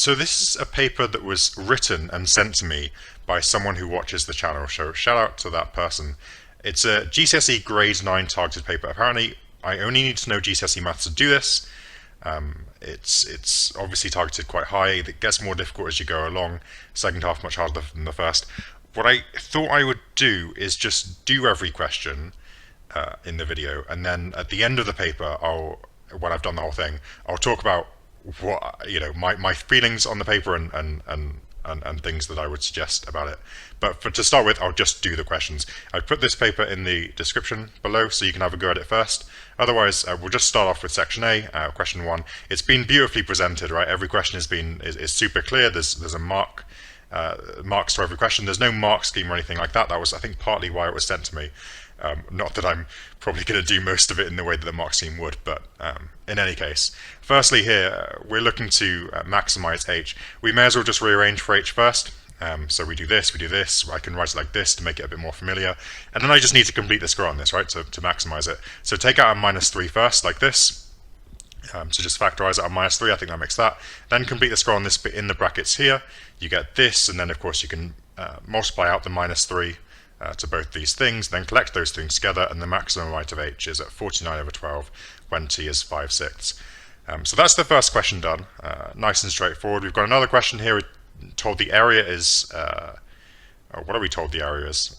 So this is a paper that was written and sent to me by someone who watches the channel, so shout out to that person. It's a GCSE grade 9 targeted paper. Apparently I only need to know GCSE maths to do this. It's obviously targeted quite high. It gets more difficult as you go along. Second half much harder than the first. What I thought I would do is just do every question in the video, and then at the end of the paper, when I've done the whole thing, I'll talk about what my feelings on the paper and things that I would suggest about it. But to start with, I'll just do the questions. I put this paper in the description below so you can have a go at it first. Otherwise, we'll just start off with section A, question 1. It's been beautifully presented, right? Every question is super clear. There's a marks to every question. There's no mark scheme or anything like that. That was, I think, partly why it was sent to me. Not that I'm probably going to do most of it in the way that the mark scheme would, but in any case. Firstly here, we're looking to maximize h. We may as well just rearrange for h first. So we do this, I can write it like this to make it a bit more familiar. And then I just need to complete the square on this, right, to maximize it. So take out a -3 first, like this. So just factorize it on -3, I think that makes that. Then complete the square on this bit in the brackets here. You get this, and then of course you can multiply out the -3 to both these things, then collect those things together, and the maximum height of h is at 49/12 when t is 5/6. So that's the first question done. Nice and straightforward. We've got another question here. We're told the area is, what are we told the area is?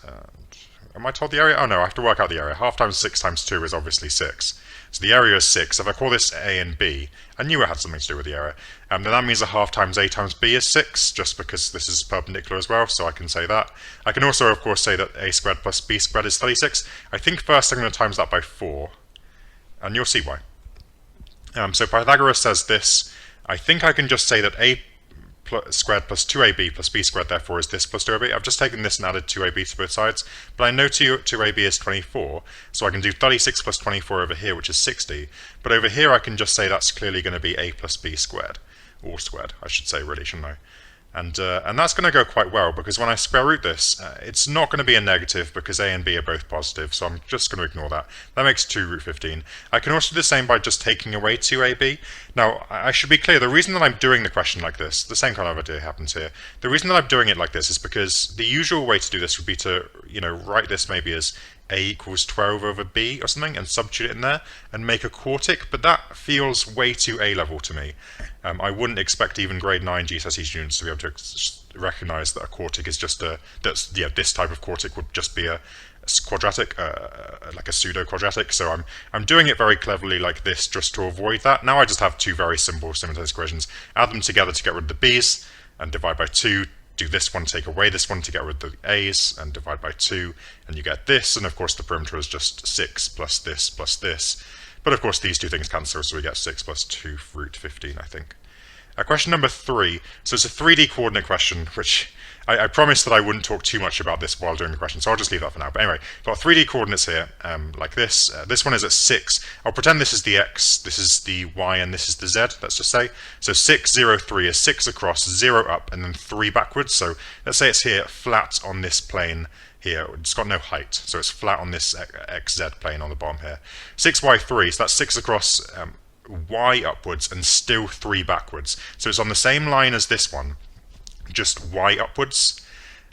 Am I told the area? Oh no, I have to work out the area. Half times 6 times 2 is obviously 6. So the area is 6. If I call this A and B, I knew it had something to do with the area. Then that means a half times A times B is 6, just because this is perpendicular as well, so I can say that. I can also, of course, say that A squared plus B squared is 36. I think first I'm going to times that by 4, and you'll see why. So Pythagoras says this. I think I can just say that A squared plus 2ab plus b squared therefore is this plus 2ab. I've just taken this and added 2ab to both sides, but I know 2ab is 24, so I can do 36 plus 24 over here, which is 60, but over here I can just say that's clearly going to be a plus b squared, or squared, I should say, really, shouldn't I? And that's going to go quite well, because when I square root this, it's not going to be a negative because a and b are both positive, so I'm just going to ignore that. That makes 2 root 15. I can also do the same by just taking away 2ab. Now, I should be clear, the reason that I'm doing the question like this, the same kind of idea happens here. The reason that I'm doing it like this is because the usual way to do this would be to, write this maybe as a equals 12 over b or something and substitute it in there and make a quartic, but that feels way too A-level to me. I wouldn't expect even grade 9 GCSE students to be able to recognize that a quartic is just this type of quartic would just be a quadratic, like a pseudo-quadratic. So I'm doing it very cleverly like this just to avoid that. Now I just have two very simple simultaneous equations. Add them together to get rid of the b's and divide by 2. Do this one, take away this one to get rid of the a's and divide by 2, and you get this, and of course the perimeter is just 6 plus this plus this. But of course these two things cancel, so we get 6 plus 2 root 15, I think. Question number 3. So it's a 3D coordinate question, which I promised that I wouldn't talk too much about this while doing the question, so I'll just leave that for now. But anyway, got 3D coordinates here, like this. This one is at 6. I'll pretend this is the x, this is the y, and this is the z, let's just say. So 6, 0, 3 is 6 across, 0 up, and then 3 backwards. So let's say it's here, flat on this plane here. It's got no height, so it's flat on this xz plane on the bottom here. 6y3, so that's 6 across, y upwards, and still 3 backwards. So it's on the same line as this one, just y upwards,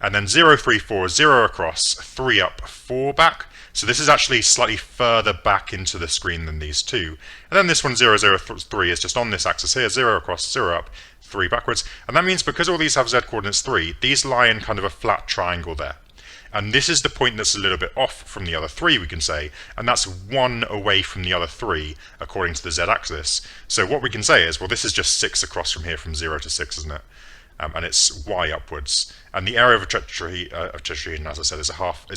and then 0, 3, 4, 0 across, 3 up, 4 back. So this is actually slightly further back into the screen than these two. And then this one, 0, 0, 3, is just on this axis here, 0 across, 0 up, 3 backwards. And that means because all these have z coordinates 3, these lie in kind of a flat triangle there. And this is the point that's a little bit off from the other 3, we can say, and that's 1 away from the other 3 according to the z-axis. So what we can say is, well, this is just 6 across from here, from 0 to 6, isn't it? And it's y upwards. And the area of a tetrahedron, as I said, is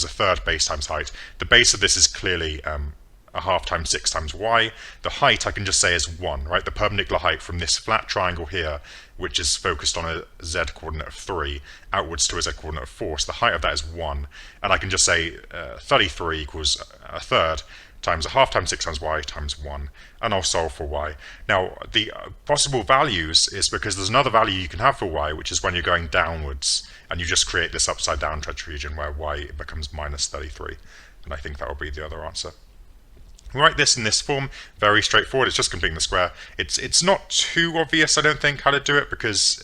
a third base times height. The base of this is clearly a half times 6 times y. The height I can just say is 1, right? The perpendicular height from this flat triangle here, which is focused on a z coordinate of 3, outwards to a z coordinate of 4. So the height of that is 1. And I can just say 33 equals a third times a half times 6 times y times 1. And I'll solve for y. Now, the possible values is because there's another value you can have for y, which is when you're going downwards, and you just create this upside down tetrahedron where y becomes minus 33. And I think that will be the other answer. We write this in this form, very straightforward. It's just completing the square. It's not too obvious, I don't think, how to do it because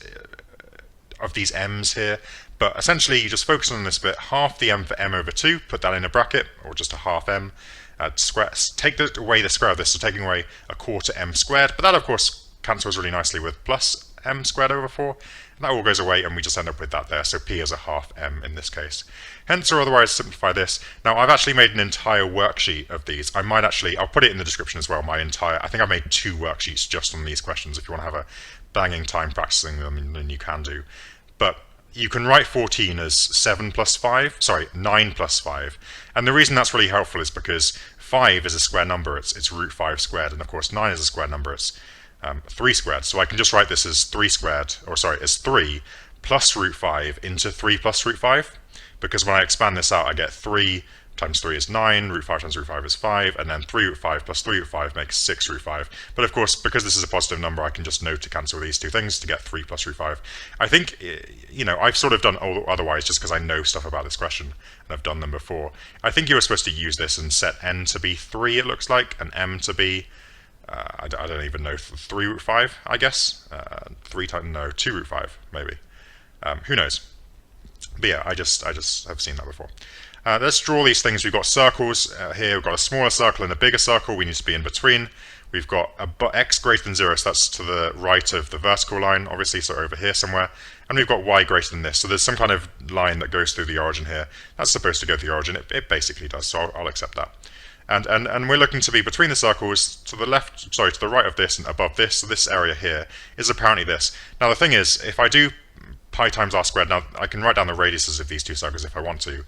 of these m's here. But essentially, you just focus on this bit, half the m for m over 2, put that in a bracket, or just a half m. Take away the square of this, so taking away a quarter m squared. But that, of course, cancels really nicely with plus m squared over 4. And that all goes away, and we just end up with that there. So p is a half m in this case. Hence, or otherwise, simplify this. Now, I've actually made an entire worksheet of these. I'll put it in the description as well, I think I've made 2 worksheets just on these questions. If you want to have a banging time practicing them, then you can do. But you can write 14 as 9 plus 5. And the reason that's really helpful is because 5 is a square number, it's root 5 squared. And of course, 9 is a square number, it's 3 squared. So I can just write this as 3 plus root 5 into 3 plus root 5. Because when I expand this out, I get 3 times 3 is 9, root 5 times root 5 is 5, and then 3 root 5 plus 3 root 5 makes 6 root 5. But of course, because this is a positive number, I can just note to cancel these two things to get 3 plus root 5. I think, I've sort of done otherwise just because I know stuff about this question, and I've done them before. I think you were supposed to use this and set n to be 3, it looks like, and m to be, I don't even know, 3 root 5, I guess? 2 root 5, maybe. Who knows? But yeah, I just have seen that before. Let's draw these things. We've got circles here. We've got a smaller circle and a bigger circle. We need to be in between. We've got x greater than 0, so that's to the right of the vertical line, obviously, so over here somewhere. And we've got y greater than this. So there's some kind of line that goes through the origin here. That's supposed to go through the origin. It basically does, so I'll accept that. And we're looking to be between the circles to the right of this and above this. So this area here is apparently this. Now the thing is, if I do pi times r squared, now I can write down the radiuses of these two circles if I want to.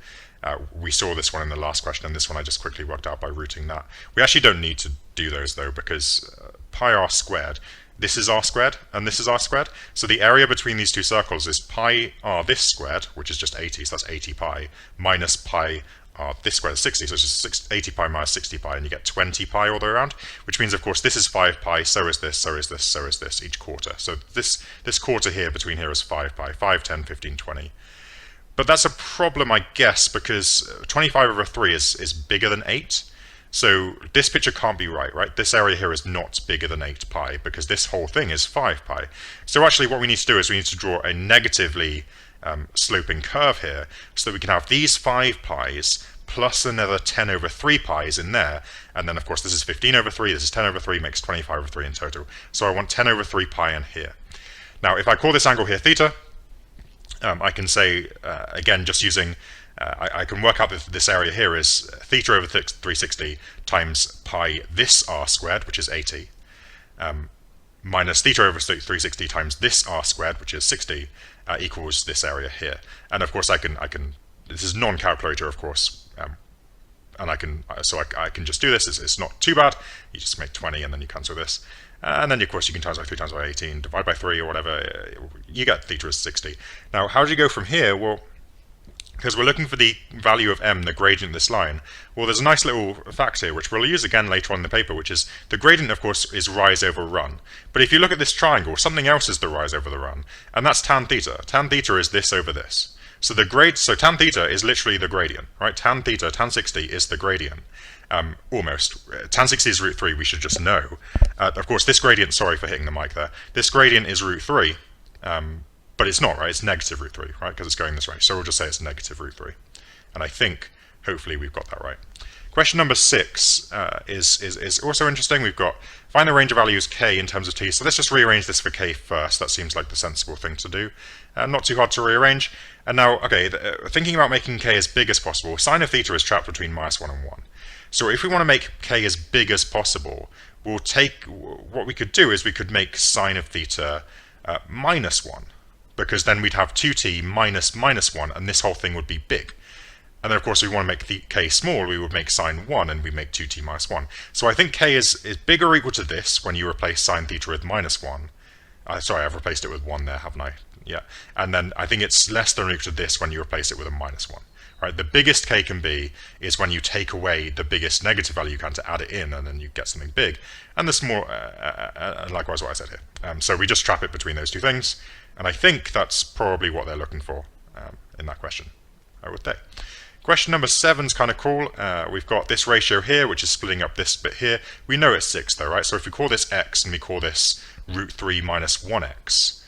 We saw this one in the last question, and this one I just quickly worked out by rooting that. We actually don't need to do those though, because pi r squared, this is r squared, and this is r squared. So the area between these two circles is pi r this squared, which is just 80, so that's 80 pi, minus pi r this squared is 60, so it's just 80 pi minus 60 pi, and you get 20 pi all the way around, which means, of course, this is 5 pi, so is this, so is this, so is this, each quarter. So this quarter here, between here is 5 pi, 5, 10, 15, 20. But that's a problem, I guess, because 25 over 3 is bigger than 8. So this picture can't be right? This area here is not bigger than 8 pi, because this whole thing is 5 pi. So actually what we need to do is we need to draw a negatively sloping curve here, so that we can have these 5 pi's plus another 10 over 3 pi's in there. And then, of course, this is 15 over 3, this is 10 over 3, makes 25 over 3 in total. So I want 10 over 3 pi in here. Now, if I call this angle here theta, I can say, again, just using, I can work out that this area here is theta over 360 times pi this r squared, which is 80, minus theta over 360 times this r squared, which is 60, equals this area here. And of course, I can. This is non-calculator, of course, and I can just do this. It's not too bad. You just make 20, and then you cancel this. And then, of course, you can times by 3 times by 18, divide by 3 or whatever, you get theta is 60. Now, how do you go from here? Well, because we're looking for the value of m, the gradient of this line, well, there's a nice little fact here, which we'll use again later on in the paper, which is the gradient, of course, is rise over run. But if you look at this triangle, something else is the rise over the run, and that's tan theta. Tan theta is this over this. So tan theta is literally the gradient, right? Tan theta, tan 60 is the gradient. Almost. Tan 60 is root 3, we should just know. Of course, this gradient, sorry for hitting the mic there, this gradient is root 3, but it's not, right? It's negative root 3, right? Because it's going this way. So we'll just say it's negative root 3. And I think, hopefully, we've got that right. Question number 6 is also interesting. We've got find the range of values k in terms of t. So let's just rearrange this for k first. That seems like the sensible thing to do. Not too hard to rearrange. And now, okay, thinking about making k as big as possible, sine of theta is trapped between -1 and 1. So if we want to make k as big as possible, what we could do is we could make sine of theta -1, because then we'd have 2t minus -1, and this whole thing would be big. And then, of course, if we want to make the k small, we would make sine 1, and we make 2t minus 1. So I think k is bigger or equal to this when you replace sine theta with -1. Sorry, I've replaced it with 1 there, haven't I? Yeah. And then I think it's less than or equal to this when you replace it with a -1. Right? The biggest k can be is when you take away the biggest negative value you can to add it in, and then you get something big. And the small, likewise what I said here. So we just trap it between those two things, and I think that's probably what they're looking for in that question, I would say. Question number 7 is kind of cool. We've got this ratio here, which is splitting up this bit here. We know it's 6 though, right? So if we call this x and we call this root 3 minus 1x,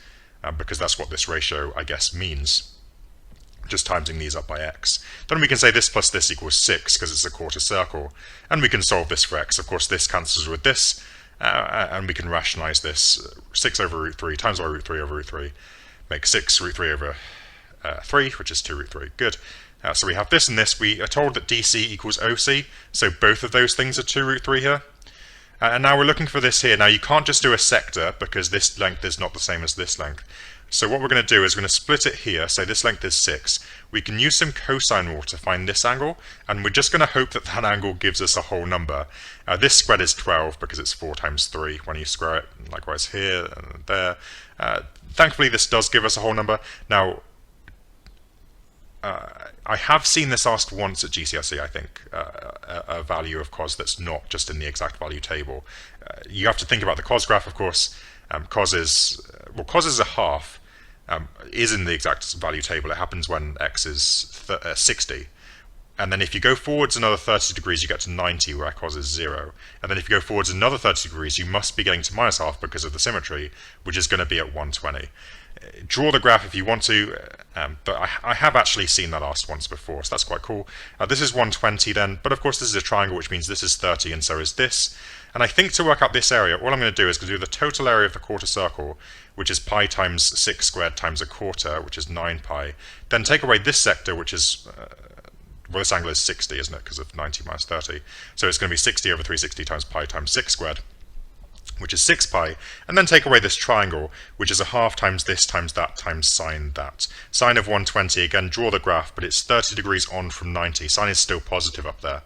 because that's what this ratio, I guess, means, just timesing these up by x. Then we can say this plus this equals 6, because it's a quarter circle. And we can solve this for x. Of course, this cancels with this, and we can rationalize this. 6 over root 3 times by root 3 over root 3 makes 6 root 3 over 3, which is 2 root 3. Good. So we have this and this. We are told that DC equals OC, so both of those things are 2 root 3 here. And now we're looking for this here. Now you can't just do a sector, because this length is not the same as this length. So what we're going to do is we're going to split it here, say this length is 6. We can use some cosine rule to find this angle, and we're just going to hope that that angle gives us a whole number. This squared is 12 because it's 4 times 3 when you square it, likewise here and there. Thankfully this does give us a whole number. Now, I have seen this asked once at GCSE, I think, a value of cos that's not just in the exact value table. You have to think about the cos graph, of course. Cos is a half, is in the exact value table. It happens when x is 60. And then if you go forwards another 30 degrees, you get to 90, where cos is 0. And then if you go forwards another 30 degrees, you must be getting to minus half because of the symmetry, which is going to be at 120. Draw the graph if you want to, but I have actually seen that asked once before, so that's quite cool. This is 120 then, but of course this is a triangle, which means this is 30 and so is this. And I think to work out this area, all I'm going to do is do the total area of the quarter circle, which is pi times 6 squared times a quarter, which is 9 pi. Then take away this sector, which is, well, this angle is 60, isn't it, because of 90 minus 30. So it's going to be 60 over 360 times pi times 6 squared, which is 6 pi, and then take away this triangle, which is a half times this times that times sine that. Sine of 120, again, draw the graph, but it's 30 degrees on from 90. Sine is still positive up there,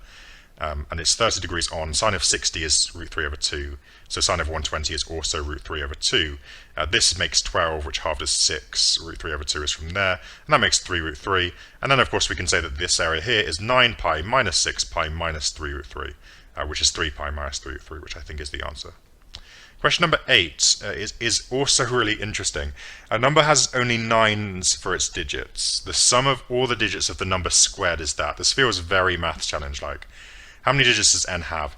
and it's 30 degrees on. Sine of 60 is root 3 over 2, so sine of 120 is also root 3 over 2. This makes 12, which halved is 6. Root 3 over 2 is from there, and that makes 3 root 3. And then, of course, we can say that this area here is 9 pi minus 6 pi minus 3 root 3, which is 3 pi minus 3 root 3, which I think is the answer. Question number 8 is also really interesting. A number has only 9s for its digits. The sum of all the digits of the number squared is that. This feels very math challenge-like. How many digits does n have?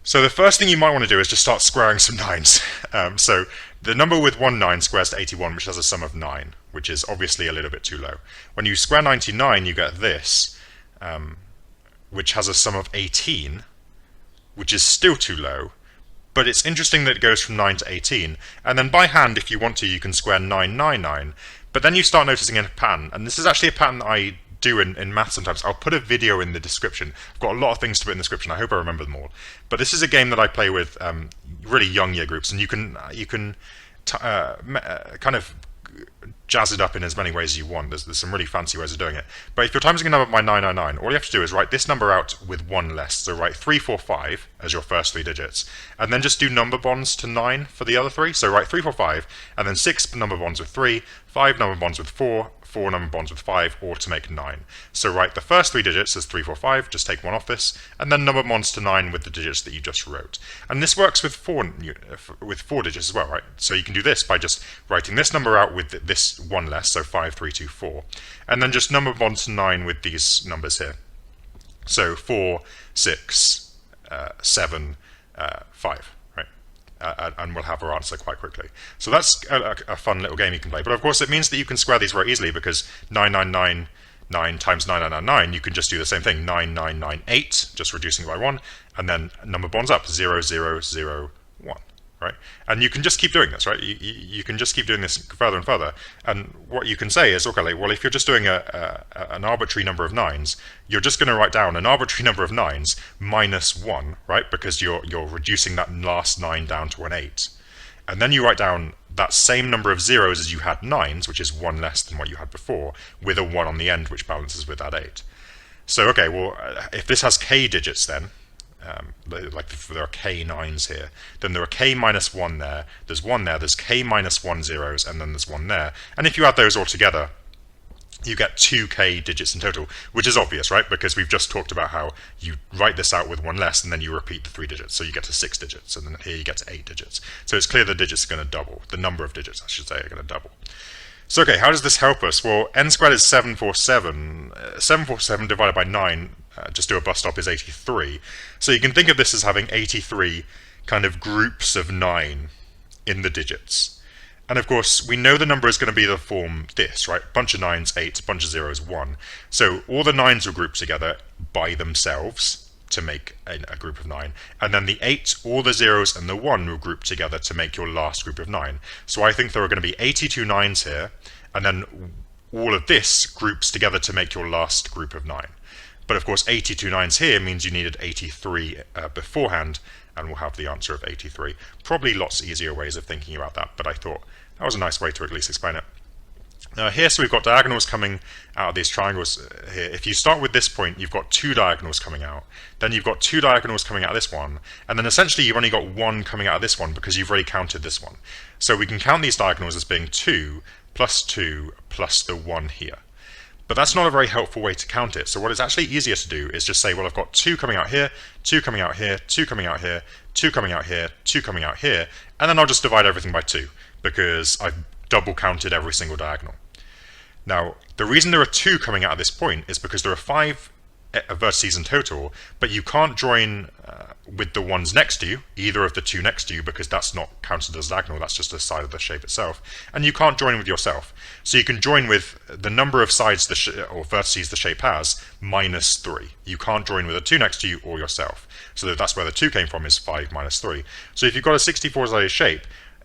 So the first thing you might want to do is just start squaring some 9s. So the number with 1 9 squares to 81, which has a sum of 9, which is obviously a little bit too low. When you square 99, you get this, which has a sum of 18, which is still too low. But it's interesting that it goes from 9 to 18, and then by hand, if you want to, you can square 999, but then you start noticing a pattern, and this is actually a pattern that I do in math sometimes. I'll put a video in the description. I've got a lot of things to put in the description. I hope I remember them all. But this is a game that I play with really young year groups, and you can kind of jazz it up in as many ways as you want. There's some really fancy ways of doing it. But if you're timesing a number by 999, all you have to do is write this number out with 1 less. So write 345 as your first 3 digits, and then just do number bonds to 9 for the other 3. So write 345, and then 6 number bonds with 3, 5 number bonds with 4, 4 number bonds with 5, or to make 9. So write the first 3 digits as 345, just take 1 off this, and then number bonds to 9 with the digits that you just wrote. And this works with 4 digits as well, right? So you can do this by just writing this number out with this 1 less, so 5, 3, 2, 4, and then just number bonds to 9 with these numbers here. So 4, 6, 7, 5. And we'll have our answer quite quickly. So that's a fun little game you can play. But of course it means that you can square these very easily, because 9999 times 9999, you can just do the same thing, 9998, just reducing it by 1, and then number bonds up, 0001, right? And you can just keep doing this, right? You can just keep doing this further and further. And what you can say is, okay, well, if you're just doing an arbitrary number of 9s, you're just going to write down an arbitrary number of 9s minus 1, right? Because you're reducing that last 9 down to an 8. And then you write down that same number of zeros as you had 9s, which is 1 less than what you had before, with a 1 on the end, which balances with that 8. So, okay, well, if this has k digits then, like if there are k 9s here, then there are k minus 1 there, there's 1 there, there's k minus 1 zeros, and then there's 1 there. And if you add those all together, you get 2k digits in total, which is obvious, right? Because we've just talked about how you write this out with 1 less, and then you repeat the 3 digits, so you get to 6 digits, and then here you get to 8 digits. So it's clear the digits are going to double. The number of digits, I should say, are going to double. So okay, how does this help us? Well, n squared is 747. 747 divided by 9, just do a bus stop, is 83. So you can think of this as having 83 kind of groups of 9 in the digits. And of course, we know the number is going to be the form this, right? Bunch of 9s, 8, bunch of 0s, 1. So all the 9s will group together by themselves to make a group of 9. And then the 8, all the 0s, and the 1 will group together to make your last group of 9. So I think there are going to be 82 9s here, and then all of this groups together to make your last group of 9. But of course, 82 9s here means you needed 83 beforehand, and we'll have the answer of 83. Probably lots easier ways of thinking about that, but I thought that was a nice way to at least explain it. Here, so we've got diagonals coming out of these triangles here. If you start with this point, you've got 2 diagonals coming out. Then you've got 2 diagonals coming out of this one. And then essentially you've only got 1 coming out of this one because you've already counted this one. So we can count these diagonals as being 2 plus the 1 here. But that's not a very helpful way to count it. So what is actually easier to do is just say, well, I've got 2 coming out here, 2 coming out here, 2 coming out here, 2 coming out here, 2 coming out here, and then I'll just divide everything by 2 because I've double counted every single diagonal. Now, the reason there are 2 coming out of this point is because there are 5 vertices in total, but you can't join with the ones next to you, either of the 2 next to you, because that's not counted as diagonal, that's just the side of the shape itself. And you can't join with yourself. So you can join with the number of sides or vertices the shape has minus 3. You can't join with the 2 next to you or yourself. So that's where the 2 came from, is 5 minus 3. So if you've got a 64-sided shape,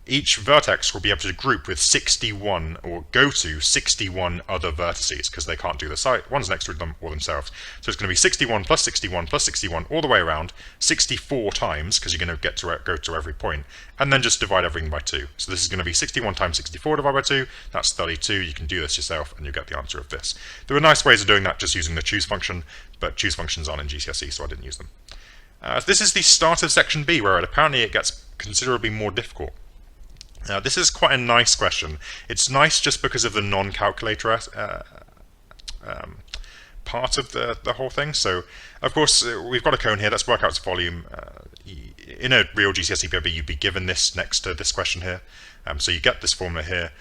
each vertex will be able to group with 61, or go to 61 other vertices, because they can't do the ones next to them or themselves. So it's going to be 61 plus 61 plus 61 all the way around, 64 times, because you're going to go to every point, and then just divide everything by 2. So this is going to be 61 times 64 divided by 2, that's 32. You can do this yourself, and you get the answer of this. There are nice ways of doing that just using the choose function, but choose functions aren't in GCSE, so I didn't use them. This is the start of section B, where apparently it gets considerably more difficult. This is quite a nice question. It's nice just because of the non-calculator part of the whole thing. So, of course, we've got a cone here. Let's work out its volume. In a real GCSE paper, you'd be given this next to this question here. So you get this formula here.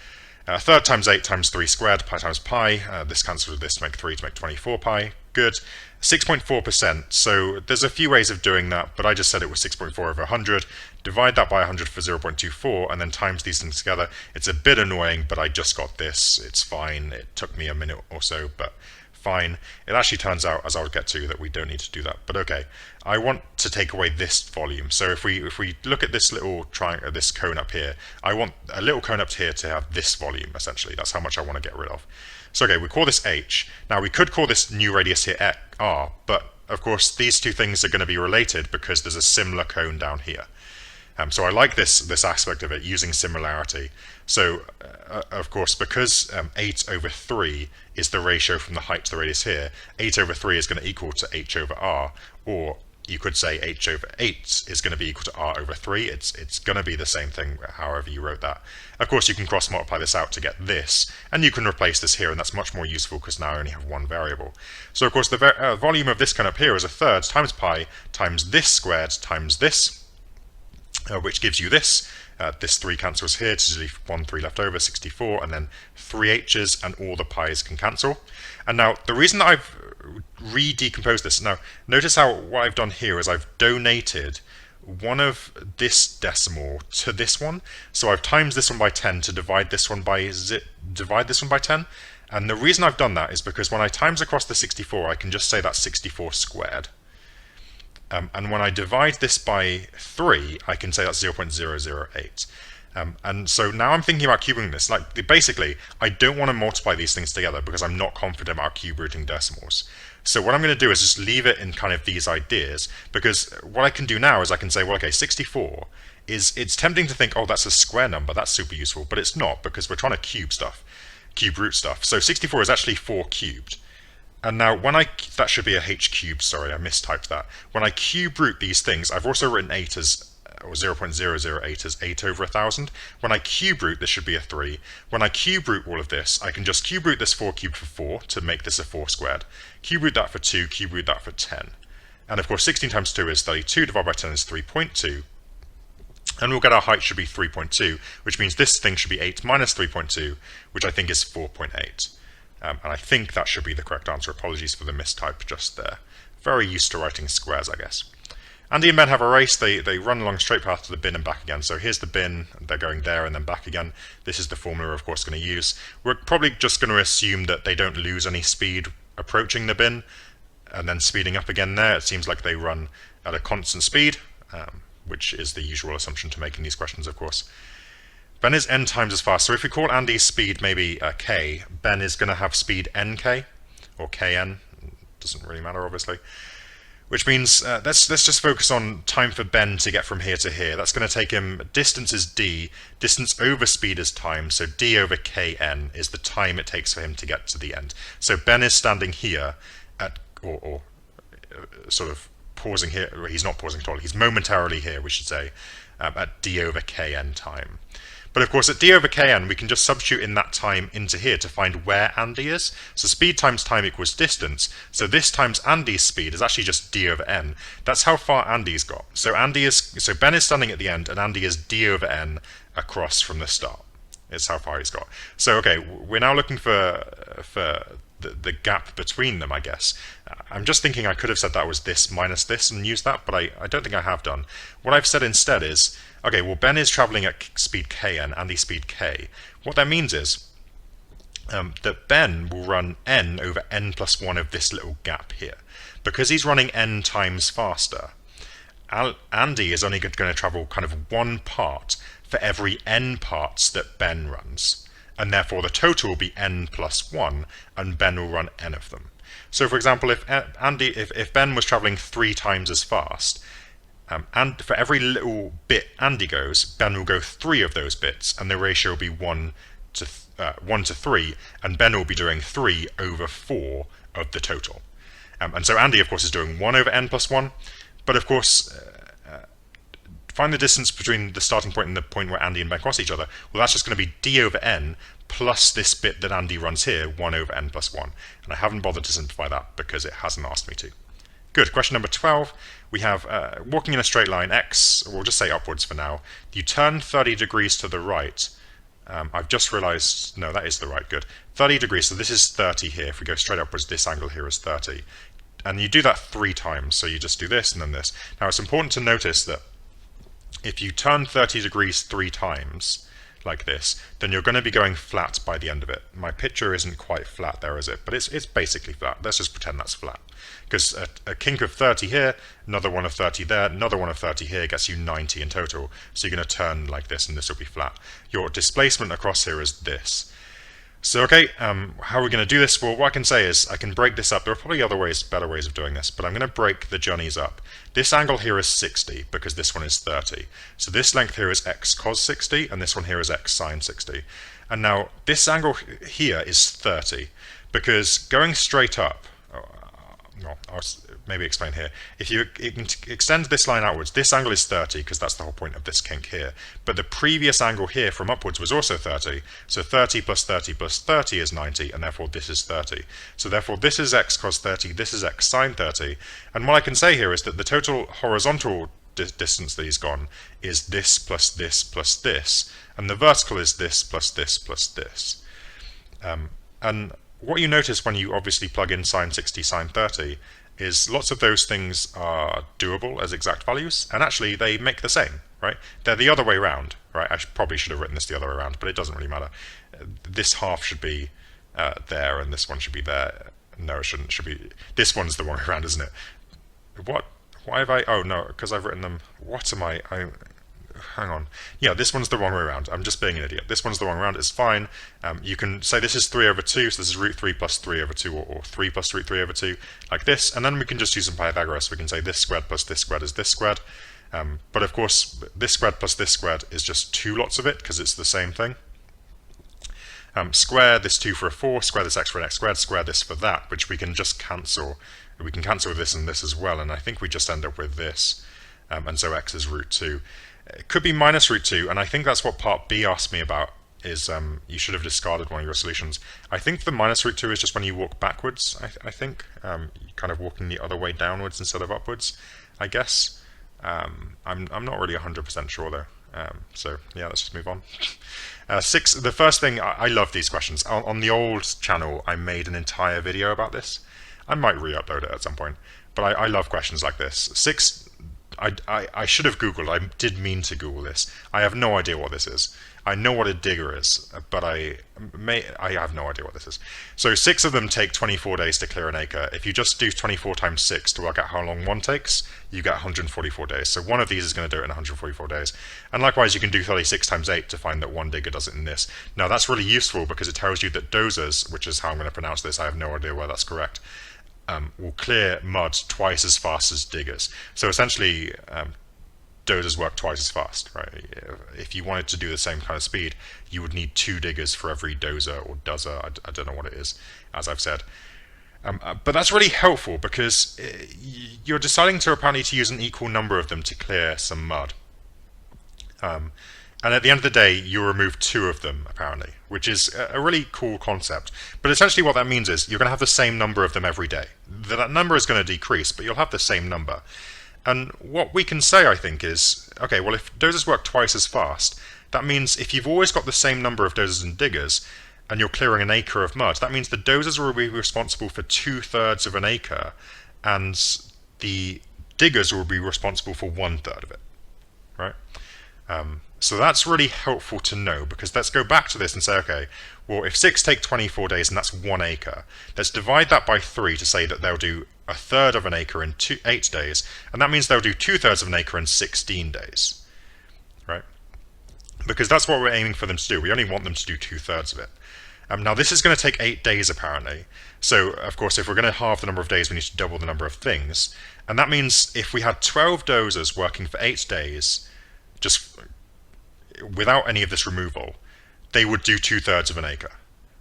3 times 8 times 3 squared, pi times pi. This cancels with this to make 3 to make 24 pi. Good. 6.4%. So there's a few ways of doing that, but I just said it was 6.4 over 100. Divide that by 100 for 0.24, and then times these things together. It's a bit annoying, but I just got this. It's fine. It took me a minute or so, but fine. It actually turns out, as I'll get to, that we don't need to do that. But okay, I want to take away this volume. So if we look at this little triangle, this cone up here, I want a little cone up here to have this volume, essentially. That's how much I want to get rid of. So okay, we call this H. Now we could call this new radius here R, but of course these two things are going to be related because there's a similar cone down here. So I like this aspect of it, using similarity. So of course, because 8 over 3 is the ratio from the height to the radius here, 8 over 3 is going to equal to H over R, or you could say H over 8 is going to be equal to R over 3. It's going to be the same thing, however you wrote that. Of course, you can cross multiply this out to get this, and you can replace this here, and that's much more useful because now I only have one variable. So of course, the volume of this cone up here is a third times pi times this squared times this, which gives you this. This 3 cancels here, to leave 1 3 left over, 64, and then 3 h's, and all the pi's can cancel. And now, the reason that I've re-decomposed this, now, notice how what I've done here is I've donated one of this decimal to this one. So I've times this one by 10 to divide this one by 10. And the reason I've done that is because when I times across the 64, I can just say that's 64 squared. And when I divide this by 3, I can say that's 0.008. And so now I'm thinking about cubing this. Like, basically, I don't want to multiply these things together because I'm not confident about cube rooting decimals. So what I'm going to do is just leave it in kind of these ideas, because what I can do now is I can say, well, okay, 64 it's tempting to think, oh, that's a square number, that's super useful, but it's not, because we're trying to cube root stuff. So 64 is actually 4 cubed. And now when that should be a h cubed, sorry, I mistyped that. When I cube root these things, I've also written 8 as, or 0.008 as 8 over 1,000. When I cube root, this should be a 3. When I cube root all of this, I can just cube root this 4 cubed for 4 to make this a 4 squared. Cube root that for 2, cube root that for 10. And of course 16 times 2 is 32, divided by 10 is 3.2. And we'll get our height should be 3.2, which means this thing should be 8 minus 3.2, which I think is 4.8. And I think that should be the correct answer. Apologies for the mistype just there. Very used to writing squares, I guess. Andy and Ben have a race. They run along straight path to the bin and back again. So here's the bin, they're going there and then back again. This is the formula we're of course going to use. We're probably just going to assume that they don't lose any speed approaching the bin and then speeding up again there. It seems like they run at a constant speed, which is the usual assumption to make in these questions, of course. Ben is n times as fast. So if we call Andy's speed maybe k, Ben is going to have speed nk, or kn. Doesn't really matter, obviously. Which means, let's just focus on time for Ben to get from here to here. That's going to take him, distance is d, distance over speed is time, so d over kn is the time it takes for him to get to the end. So Ben is standing here at, or sort of pausing here, he's not pausing at all, he's momentarily here, we should say, at d over kn time. But of course at d over kn we can just substitute in that time into here to find where Andy is. So speed times time equals distance, so this times Andy's speed is actually just d over n. That's how far Andy's got. So Ben is standing at the end and Andy is d over n across from the start. It's how far he's got. So okay, we're now looking for the gap between them, I guess. I'm just thinking I could have said that was this minus this and used that, but I don't think I have done. What I've said instead is, okay, well Ben is traveling at speed k and Andy speed k. What that means is that Ben will run n over n plus 1 of this little gap here. Because he's running n times faster, Andy is only going to travel kind of one part for every n parts that Ben runs. And therefore the total will be n plus 1, and Ben will run n of them. So for example, if Ben was traveling 3 times as fast, and for every little bit Andy goes, Ben will go 3 of those bits, and the ratio will be 1 to 3, and Ben will be doing 3 over 4 of the total. And so Andy, of course, is doing 1 over n plus 1, but of course, find the distance between the starting point and the point where Andy and Ben cross each other. Well, that's just going to be d over n plus this bit that Andy runs here, 1 over n plus 1. And I haven't bothered to simplify that because it hasn't asked me to. Good. Question number 12. We have walking in a straight line, x, we'll just say upwards for now. You turn 30 degrees to the right. I've just realized, no, that is the right, good. 30 degrees, so this is 30 here. If we go straight upwards, this angle here is 30. And you do that 3 times, so you just do this and then this. Now, it's important to notice that if you turn 30 degrees 3 times, like this, then you're going to be going flat by the end of it. My picture isn't quite flat there, is it? But it's basically flat. Let's just pretend that's flat. Because a kink of 30 here, another one of 30 there, another one of 30 here gets you 90 in total. So you're going to turn like this and this will be flat. Your displacement across here is this. So okay, how are we going to do this? Well, what I can say is I can break this up. There are probably other ways, better ways of doing this, but I'm going to break the journeys up. This angle here is 60 because this one is 30. So this length here is x cos 60 and this one here is x sine 60. And now this angle here is 30 because going straight up, I'll maybe explain here. If you extend this line outwards, this angle is 30 because that's the whole point of this kink here. But the previous angle here from upwards was also 30. So 30 plus 30 plus 30 is 90, and therefore this is 30. So therefore this is x cos 30, this is x sine 30. And what I can say here is that the total horizontal distance that he's gone is this plus this plus this. And the vertical is this plus this plus this. And what you notice when you obviously plug in sine 60, sine 30 is lots of those things are doable as exact values, and actually they make the same, right? They're the other way around, right? I probably should have written this the other way around, but it doesn't really matter. This half should be there, and this one should be there. No, it shouldn't. Should be. This one's the wrong way around, isn't it? What? Why have I? Oh no, because I've written them. What am I? Hang on. Yeah, this one's the wrong way around. I'm just being an idiot. This one's the wrong way around. It's fine. You can say this is 3 over 2, so this is root 3 plus 3 over 2, or 3 plus root 3 over 2, like this. And then we can just use some Pythagoras. We can say this squared plus this squared is this squared. But of course, this squared plus this squared is just 2 lots of it, because it's the same thing. Square this 2 for a 4, square this x for an x squared, square this for that, which we can just cancel. We can cancel this and this as well, and I think we just end up with this. And so x is root 2. It could be minus root 2, and I think that's what part B asked me about, is you should have discarded one of your solutions. I think the minus root 2 is just when you walk backwards, I think. Kind of walking the other way downwards instead of upwards, I guess. I'm not really 100% sure though. So yeah, let's just move on. 6. The first thing, I love these questions. On the old channel, I made an entire video about this. I might re-upload it at some point, but I love questions like this. 6. I should have Googled. I did mean to Google this. I have no idea what this is. I know what a digger is, but I have no idea what this is. So 6 of them take 24 days to clear an acre. If you just do 24 times 6 to work out how long one takes, you get 144 days. So one of these is going to do it in 144 days. And likewise, you can do 36 times 8 to find that one digger does it in this. Now that's really useful because it tells you that dozers, which is how I'm going to pronounce this, I have no idea whether that's correct, will clear mud twice as fast as diggers. So essentially, dozers work twice as fast, right? If you wanted to do the same kind of speed, you would need 2 diggers for every dozer or dozer. I don't know what it is, as I've said. But that's really helpful because you're deciding to apparently to use an equal number of them to clear some mud. And at the end of the day, you remove 2 of them, apparently, which is a really cool concept. But essentially what that means is you're going to have the same number of them every day. That number is going to decrease, but you'll have the same number. And what we can say, I think, is, okay, well, if dozers work twice as fast, that means if you've always got the same number of dozers and diggers, and you're clearing an acre of mud, that means the dozers will be responsible for 2/3 of an acre, and the diggers will be responsible for 1/3 of it, right? So that's really helpful to know, because let's go back to this and say, okay, well, if 6 take 24 days and that's 1 acre, let's divide that by 3 to say that they'll do 1/3 of an acre in 8 days, and that means they'll do 2/3 of an acre in 16 days, right? Because that's what we're aiming for them to do. We only want them to do 2/3 of it. Now this is going to take 8 days apparently, so of course if we're going to halve the number of days we need to double the number of things, and that means if we had 12 dozers working for 8 days, just without any of this removal, they would do 2/3 of an acre,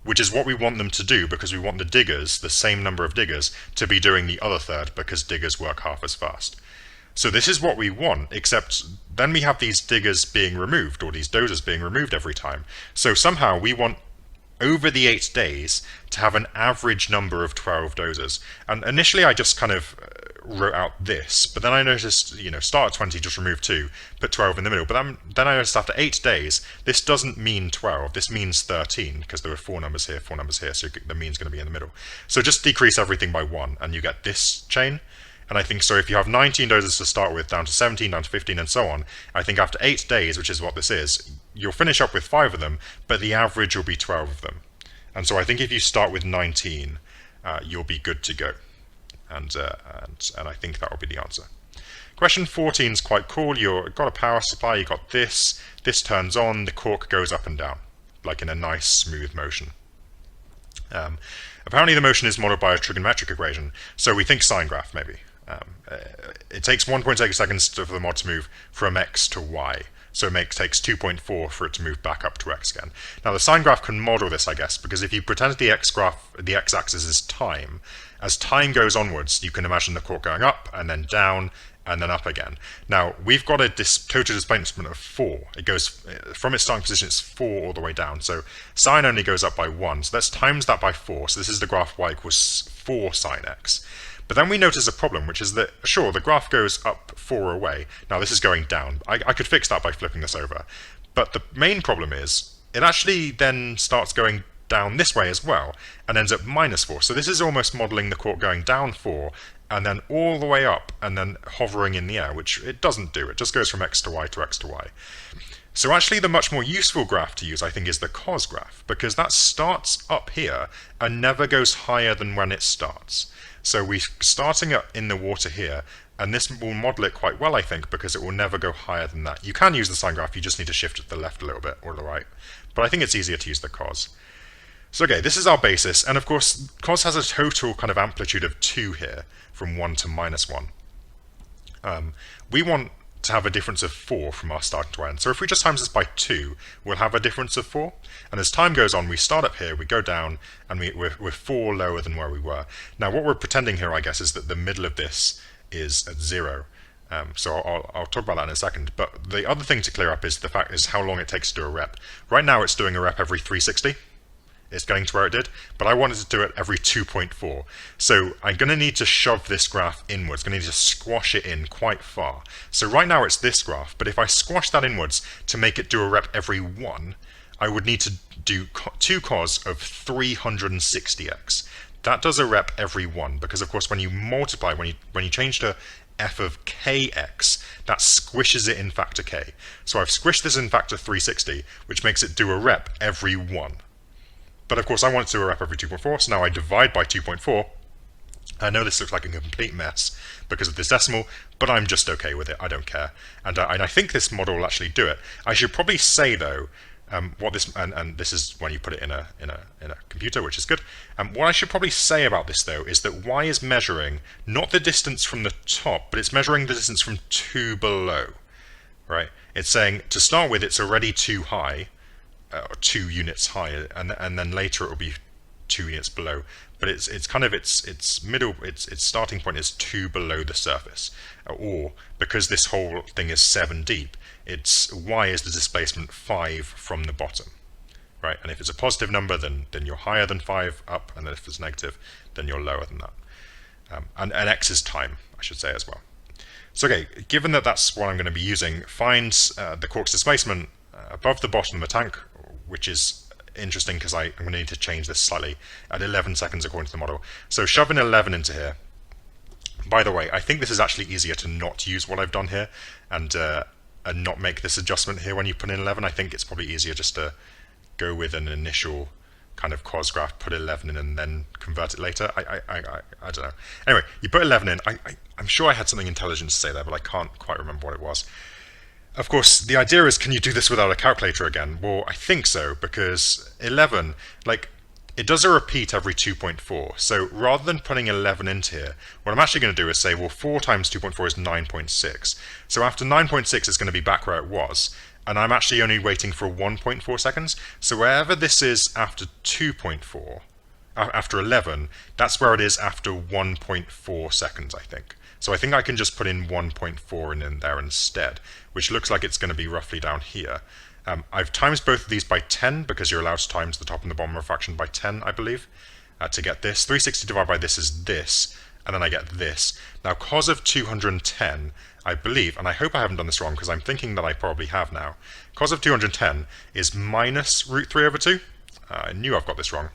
which is what we want them to do because we want the diggers, the same number of diggers, to be doing the other third because diggers work half as fast. So this is what we want, except then we have these diggers being removed, or these dozers being removed every time. So somehow we want, over the 8 days, to have an average number of 12 dozers. And initially I just kind of wrote out this, but then I noticed, start at 20, just remove 2, put 12 in the middle. But then I noticed after 8 days, this doesn't mean 12, this means 13, because there were 4 numbers here, so the mean's going to be in the middle. So just decrease everything by 1, and you get this chain. And I think so if you have 19 dozers to start with, down to 17, down to 15, and so on, I think after 8 days, which is what this is, you'll finish up with 5 of them, but the average will be 12 of them. And so I think if you start with 19, you'll be good to go. And I think that will be the answer. Question 14 is quite cool. You've got a power supply, you've got this turns on, the cork goes up and down, like in a nice smooth motion. Apparently the motion is modeled by a trigonometric equation, so we think sine graph maybe. It takes 1.8 seconds for the mod to move from x to y, so it takes 2.4 for it to move back up to x again. Now the sine graph can model this, I guess, because if you pretend the x-axis is time, as time goes onwards, you can imagine the cork going up and then down and then up again. Now we've got a total displacement of 4. It goes from its starting position, it's 4 all the way down. So sine only goes up by 1. So let's times that by 4. So this is the graph y equals 4 sine x. But then we notice a problem, which is that, sure, the graph goes up 4 away. Now this is going down. I could fix that by flipping this over. But the main problem is, it actually then starts going down this way as well, and ends up -4. So this is almost modelling the cork going down 4, and then all the way up, and then hovering in the air, which it doesn't do. It just goes from x to y to x to y. So actually the much more useful graph to use, I think, is the cos graph, because that starts up here and never goes higher than when it starts. So we're starting up in the water here, and this will model it quite well, I think, because it will never go higher than that. You can use the sine graph, you just need to shift it to the left a little bit, or the right. But I think it's easier to use the cos. So okay, this is our basis, and of course cos has a total kind of amplitude of 2 here, from 1 to -1. We want to have a difference of 4 from our starting to end. So if we just times this by 2, we'll have a difference of 4. And as time goes on, we start up here, we go down, and we're 4 lower than where we were. Now what we're pretending here, I guess, is that the middle of this is at 0. So I'll talk about that in a second. But the other thing to clear up is how long it takes to do a rep. Right now it's doing a rep every 360. it's getting to where it did, but I wanted to do it every 2.4. So I'm going to need to shove this graph inwards, going to need to squash it in quite far. So right now it's this graph, but if I squash that inwards to make it do a rep every 1, I would need to do 2 cos of 360x. That does a rep every 1, because of course when you multiply, when you change to f of kx, that squishes it in factor k. So I've squished this in factor 360, which makes it do a rep every 1. But of course I want it to do a rep every 2.4, so now I divide by 2.4. I know this looks like a complete mess because of this decimal, but I'm just okay with it. I don't care. And I think this model will actually do it. I should probably say though, what this and this is when you put it in a computer, which is good. What I should probably say about this though is that y is measuring not the distance from the top, but it's measuring the distance from 2 below. Right? It's saying to start with it's already too high, or 2 units high, and then later it will be 2 units below. But it's kind of its starting point is 2 below the surface, or because this whole thing is 7 deep, it's y is the displacement 5 from the bottom, right? And if it's a positive number, then you're higher than 5 up, and then if it's negative, then you're lower than that. And x is time, I should say as well. So okay, given that that's what I'm going to be using, find the quark's displacement above the bottom of the tank, which is interesting because I'm going to need to change this slightly at 11 seconds according to the model. So shove an 11 into here. By the way, I think this is actually easier to not use what I've done here and not make this adjustment here when you put in 11. I think it's probably easier just to go with an initial kind of cos graph, put 11 in and then convert it later. I don't know. Anyway, you put 11 in. I'm sure I had something intelligent to say there, but I can't quite remember what it was. Of course, the idea is, can you do this without a calculator again? Well, I think so, because 11, like, it does a repeat every 2.4. So rather than putting 11 into here, what I'm actually going to do is say, well, 4 times 2.4 is 9.6. So after 9.6, it's going to be back where it was. And I'm actually only waiting for 1.4 seconds. So wherever this is after 2.4, after 11, that's where it is after 1.4 seconds, I think. So I think I can just put in 1.4 in there instead, which looks like it's going to be roughly down here. I've times both of these by 10 because you're allowed to times the top and the bottom of a fraction by 10, I believe, to get this. 360 divided by this is this, and then I get this. Now cos of 210, I believe, and I hope I haven't done this wrong because I'm thinking that I probably have now. Cos of 210 is minus root 3 over 2. I knew I've got this wrong.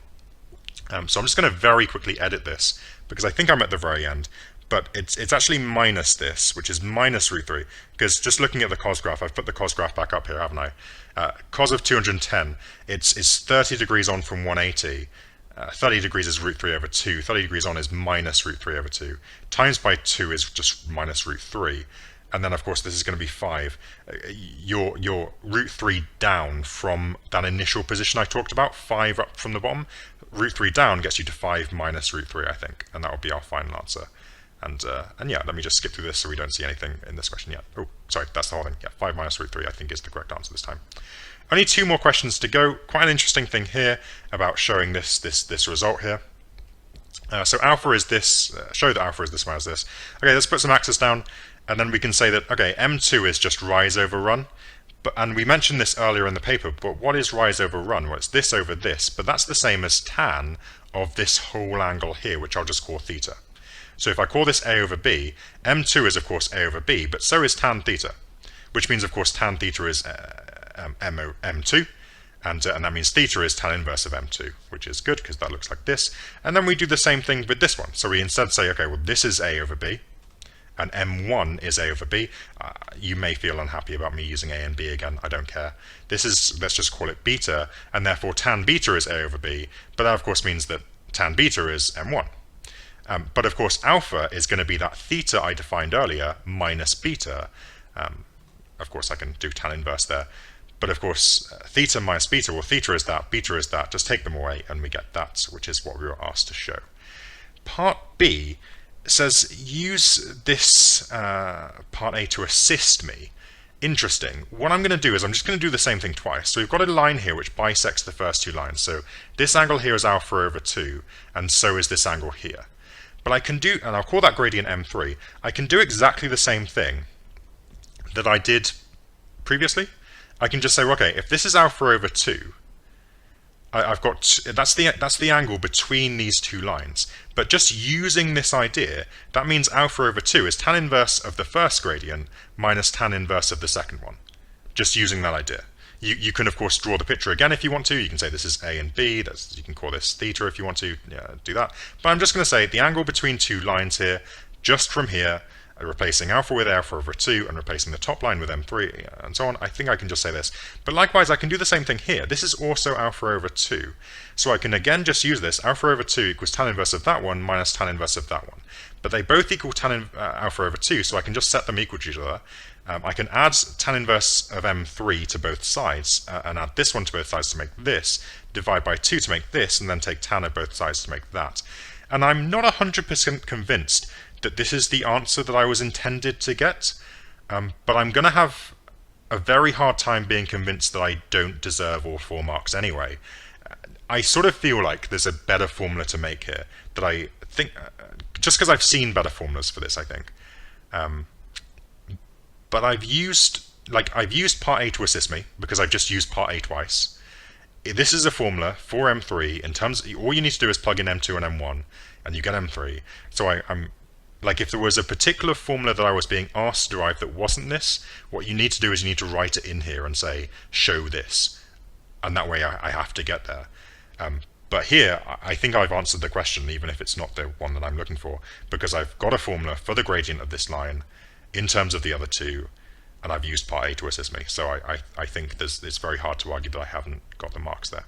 So I'm just going to very quickly edit this because I think I'm at the very end. But it's actually minus this, which is minus root 3, because just looking at the cos graph, I've put the cos graph back up here, haven't I? Cos of 210, it's 30 degrees on from 180. 30 degrees is root 3 over 2. 30 degrees on is minus root 3 over 2. Times by 2 is just minus root 3. And then, of course, this is going to be 5. Your root 3 down from that initial position I talked about, 5 up from the bottom, root 3 down gets you to 5 minus root 3, I think. And that will be our final answer. And yeah, let me just skip through this so we don't see anything in this question yet. Oh, sorry, that's the whole thing. Yeah, 5 minus root 3 I think is the correct answer this time. Only 2 more questions to go. Quite an interesting thing here about showing this result here. So alpha is this, show that alpha is this minus this. Okay, let's put some axes down, and then we can say that, okay, M2 is just rise over run. And we mentioned this earlier in the paper, but what is rise over run? Well, it's this over this, but that's the same as tan of this whole angle here, which I'll just call theta. So if I call this A over B, M2 is of course A over B, but so is tan theta, which means of course tan theta is M2, and that means theta is tan inverse of M2, which is good because that looks like this. And then we do the same thing with this one. So we instead say, okay, well this is A over B, and M1 is A over B. You may feel unhappy about me using A and B again, I don't care. This is, let's just call it beta, and therefore tan beta is A over B, but that of course means that tan beta is M1. But of course alpha is going to be that theta I defined earlier minus beta. Of course I can do tan inverse there. But of course theta minus beta, well theta is that, beta is that, just take them away and we get that, which is what we were asked to show. Part B says use this part A to assist me. Interesting. What I'm going to do is I'm just going to do the same thing twice. So we've got a line here which bisects the first 2 lines. So this angle here is alpha over 2, and so is this angle here. But I can do, and I'll call that gradient M3, I can do exactly the same thing that I did previously. I can just say, okay, if this is alpha over 2, I've got that's the angle between these two lines. But just using this idea, that means alpha over 2 is tan inverse of the first gradient minus tan inverse of the second one. Just using that idea. You can of course draw the picture again if you want to. You can say this is A and B. You can call this theta if you want to do that. But I'm just going to say the angle between two lines here, just from here, replacing alpha with alpha over 2 and replacing the top line with m3 and so on. I think I can just say this. But likewise, I can do the same thing here. This is also alpha over 2. So I can again just use this. Alpha over 2 equals tan inverse of that one minus tan inverse of that one. But they both equal alpha over 2, so I can just set them equal to each other. I can add tan inverse of m3 to both sides and add this one to both sides to make this, divide by 2 to make this, and then take tan of both sides to make that. And I'm not 100% convinced that this is the answer that I was intended to get, but I'm going to have a very hard time being convinced that I don't deserve all 4 marks anyway. I sort of feel like there's a better formula to make here that I think, just because I've seen better formulas for this, I think. But I've used part A to assist me, because I've just used part A twice. This is a formula for M3 in terms of, all you need to do is plug in M2 and M1 and you get M3. So I'm like, if there was a particular formula that I was being asked to derive that wasn't this, what you need to do is you need to write it in here and say, show this. And that way I have to get there. But here, I think I've answered the question, even if it's not the one that I'm looking for, because I've got a formula for the gradient of this line in terms of the other two, and I've used part A to assist me. So I think it's very hard to argue that I haven't got the marks there.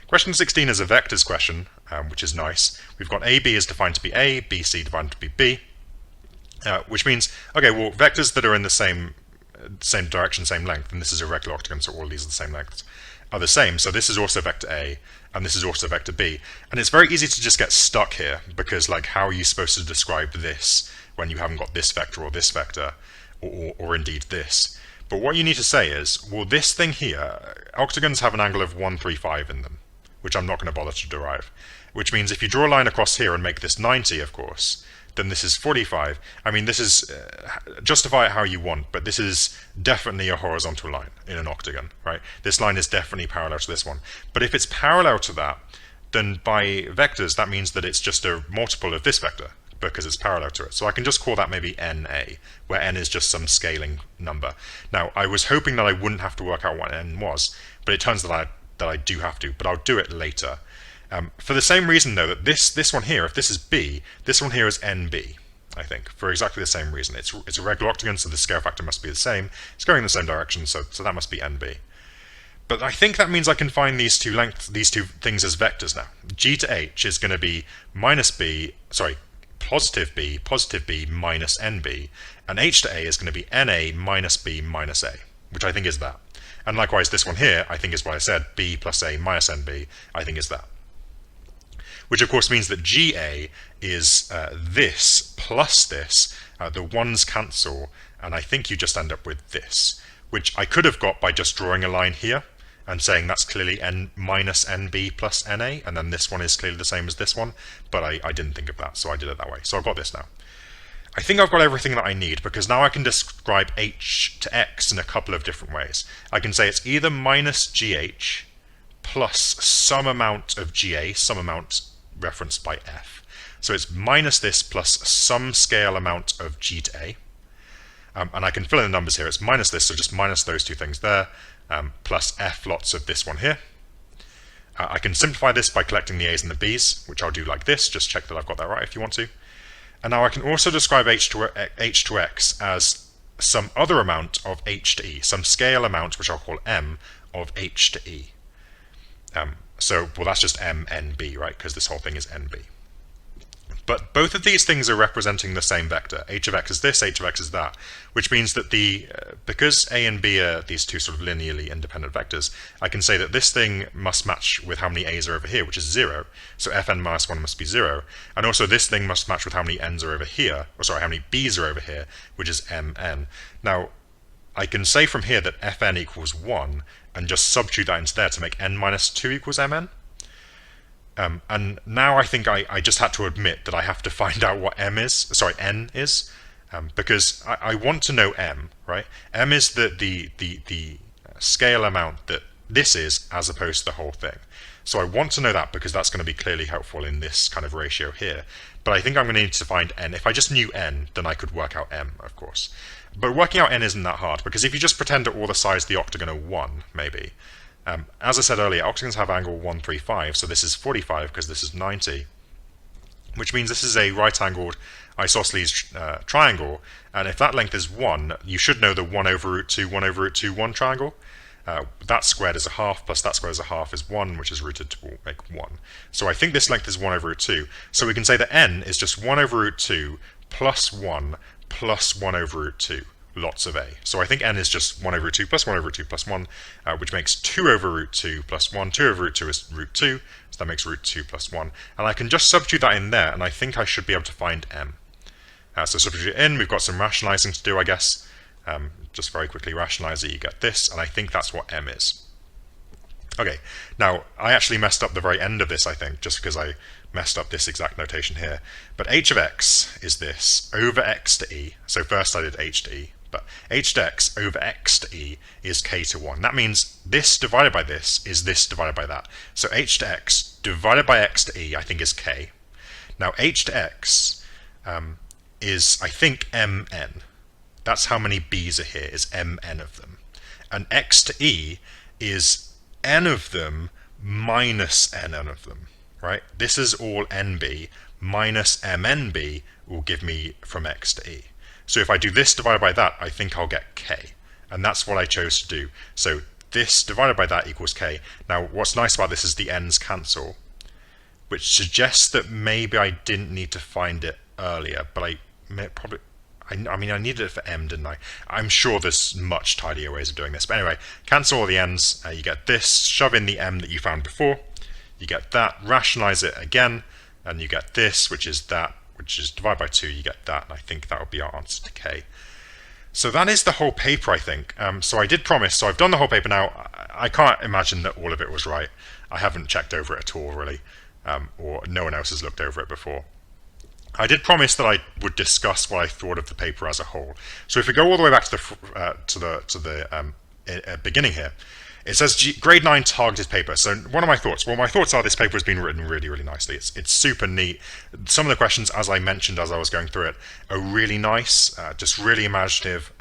Question 16 is a vectors question, which is nice. We've got AB is defined to be A, BC defined to be B, which means, okay, well, vectors that are in the same direction, same length, and this is a regular octagon, so all these are the same lengths, are the same. So this is also vector A, and this is also vector B. And it's very easy to just get stuck here, because like, how are you supposed to describe this when you haven't got this vector or this vector, or indeed this? But what you need to say is, well, this thing here, octagons have an angle of 135 in them, which I'm not going to bother to derive. Which means if you draw a line across here and make this 90, of course, then this is 45. I mean, this is, justify it how you want, but this is definitely a horizontal line in an octagon, right? This line is definitely parallel to this one. But if it's parallel to that, then by vectors, that means that it's just a multiple of this vector, because it's parallel to it. So I can just call that maybe NA, where N is just some scaling number. Now, I was hoping that I wouldn't have to work out what N was, but it turns out that I do have to, but I'll do it later. For the same reason, though, that this one here, if this is B, this one here is NB, I think, for exactly the same reason. It's a regular octagon, so the scale factor must be the same. It's going in the same direction, so that must be NB. But I think that means I can find these two things as vectors now. G to H is going to be positive B minus NB, and H to A is going to be NA minus B minus A, which I think is that. And likewise, this one here, I think is what I said, B plus A minus NB, I think is that. Which of course means that GA is this plus this, the ones cancel, and I think you just end up with this, which I could have got by just drawing a line here and saying that's clearly N minus NB plus NA, and then this one is clearly the same as this one, but I didn't think of that, so I did it that way. So I've got this now. I think I've got everything that I need, because now I can describe H to X in a couple of different ways. I can say it's either minus GH plus some amount of GA, some amount referenced by F. So it's minus this plus some scale amount of G to A. And I can fill in the numbers here. It's minus this, so just minus those two things there, plus F lots of this one here. I can simplify this by collecting the A's and the B's, which I'll do like this. Just check that I've got that right if you want to. And now I can also describe H to X as some other amount of H to E, some scale amount, which I'll call M, of H to E. Well, that's just MNB, right? Because this whole thing is NB. But both of these things are representing the same vector. H of X is this, H of X is that, which means that because A and B are these two sort of linearly independent vectors, I can say that this thing must match with how many A's are over here, which is 0. So Fn minus 1 must be 0. And also this thing must match with how many N's are over here, or sorry, how many B's are over here, which is Mn. Now, I can say from here that Fn equals 1, and just substitute that into there to make n minus 2 equals Mn. And now I think I just had to admit that I have to find out what n is, because I want to know m, right? M is the scale amount that this is as opposed to the whole thing. So I want to know that because that's going to be clearly helpful in this kind of ratio here. But I think I'm going to need to find n. If I just knew n, then I could work out m, of course. But working out n isn't that hard, because if you just pretend that all the sides of the octagon are 1, maybe. As I said earlier, octagons have angle 135, so this is 45 because this is 90. Which means this is a right-angled isosceles triangle, and if that length is 1, you should know the 1 over root 2, 1 over root 2, 1 triangle. That squared is a half, plus that squared is a half is 1, which is rooted to make 1. So I think this length is 1 over root 2. So we can say that n is just 1 over root 2 plus 1 plus 1 over root 2, lots of a. So I think n is just 1 over root 2 plus 1 over root 2 plus 1, which makes 2 over root 2 plus 1. 2 over root 2 is root 2, so that makes root 2 plus 1. And I can just substitute that in there, and I think I should be able to find m. So substitute in, we've got some rationalizing to do, I guess. Just very quickly rationalize it, you get this, and I think that's what m is. Okay, now I actually messed up the very end of this, I think, just because I messed up this exact notation here. But h of x is this, over x to e. So first I did h to e, but h to x over x to e is k to 1. That means this divided by this is this divided by that. So h to x divided by x to e, I think, is k. Now h to x is, I think, mn. That's how many b's are here, is mn of them. And x to e is n of them minus nn of them, right? This is all nb minus mnb will give me from x to e. So if I do this divided by that, I think I'll get k. And that's what I chose to do. So this divided by that equals k. Now what's nice about this is the n's cancel, which suggests that maybe I didn't need to find it earlier, but I mean, I needed it for m, didn't I? I'm sure there's much tidier ways of doing this. But anyway, cancel all the n's, you get this, shove in the m that you found before, you get that, rationalize it again, and you get this, which is that, which is divided by 2, you get that, and I think that would be our answer to k. So that is the whole paper, I think. So I did promise, so I've done the whole paper now. I can't imagine that all of it was right. I haven't checked over it at all, really, or no one else has looked over it before. I did promise that I would discuss what I thought of the paper as a whole. So if we go all the way back to the beginning here, it says grade 9 targeted paper. So what are my thoughts? Well, my thoughts are this paper has been written really, really nicely. It's super neat. Some of the questions, as I mentioned as I was going through it, are really nice, just really imaginative,